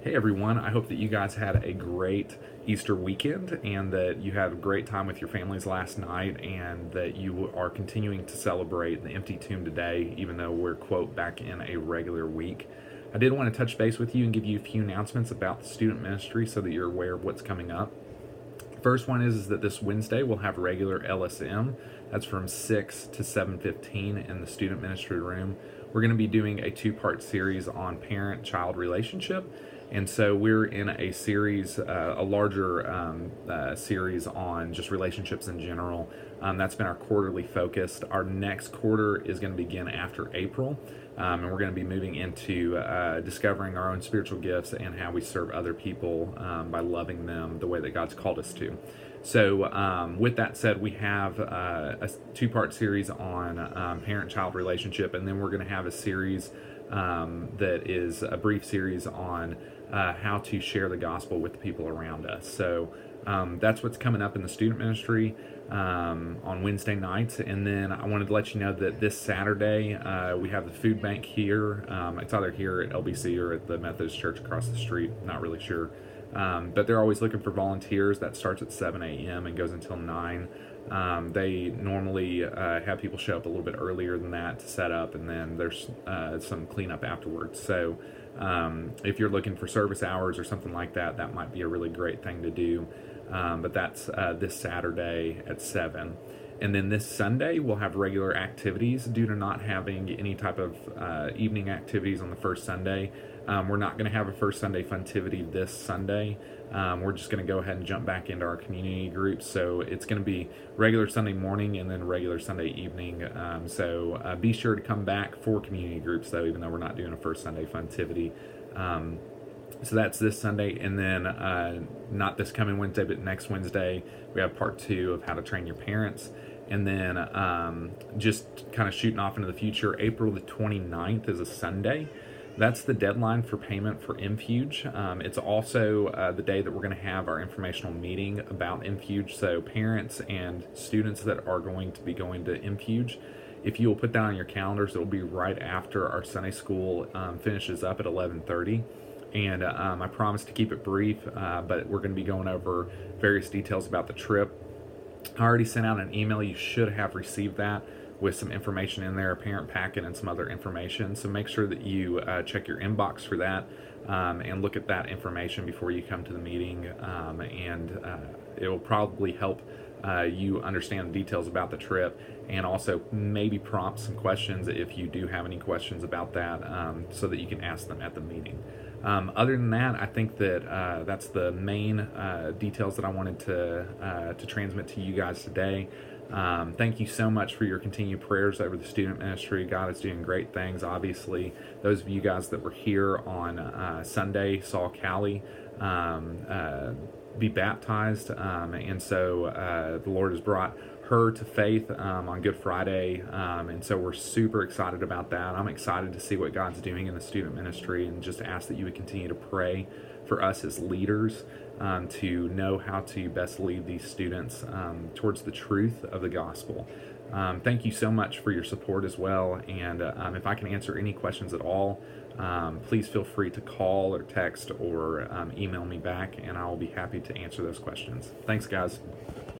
Hey everyone, I hope that you guys had a great Easter weekend and that you had a great time with your families last night and that you are continuing to celebrate the empty tomb today, even though we're, quote, back in a regular week. I did want to touch base with you and give you a few announcements about the student ministry so that you're aware of what's coming up. First one is that this Wednesday we'll have regular LSM. That's from 6 to 7:15 in the student ministry room. We're going to be doing a two-part series on parent-child relationship. And so we're in a series, a larger series on just relationships in general. That's been our quarterly focus. Our next quarter is going to begin after April. And we're going to be moving into discovering our own spiritual gifts and how we serve other people by loving them the way that God's called us to. So with that said, we have a two-part series on parent-child relationship, and then we're going to have a series that is a brief series on how to share the gospel with the people around us. So that's what's coming up in the student ministry on Wednesday nights. And then I wanted to let you know that this Saturday we have the food bank here. It's either here at LBC or at the Methodist Church across the street. Not really sure. But they're always looking for volunteers. That starts at 7 a.m. and goes until 9. They normally have people show up a little bit earlier than that to set up, and then there's some cleanup afterwards. So if you're looking for service hours or something like that, that might be a really great thing to do. But that's this Saturday at 7. And then this Sunday, we'll have regular activities due to not having any type of evening activities on the first Sunday. We're not going to have a first Sunday funtivity this Sunday. We're just going to go ahead and jump back into our community groups. So it's going to be regular Sunday morning and then regular Sunday evening. So be sure to come back for community groups, though, even though we're not doing a first Sunday funtivity. So that's this Sunday, and then not this coming Wednesday, but next Wednesday, we have part 2 of how to train your parents. And then just kind of shooting off into the future, April the 29th is a Sunday. That's the deadline for payment for Infuge. It's also the day that we're going to have our informational meeting about Infuge. So parents and students that are going to be going to Infuge, if you will put that on your calendars, it'll be right after our Sunday school finishes up at 11:30. And I promise to keep it brief, but we're going to be going over various details about the trip. I already sent out an email. You should have received that with some information in there, a parent packet and some other information. So make sure that you check your inbox for that and look at that information before you come to the meeting. And it will probably help you understand the details about the trip and also maybe prompt some questions if you do have any questions about that so that you can ask them at the meeting. Other than that, I think that that's the main details that I wanted to transmit to you guys today. Thank you so much for your continued prayers over the student ministry. God is doing great things. Obviously, those of you guys that were here on Sunday saw Callie be baptized, and so the Lord has brought her to faith on Good Friday, and so we're super excited about that. I'm excited to see what God's doing in the student ministry, and just ask that you would continue to pray for us as leaders to know how to best lead these students towards the truth of the gospel. Thank you so much for your support as well, and if I can answer any questions at all, please feel free to call or text or email me back, and I will be happy to answer those questions. Thanks, guys.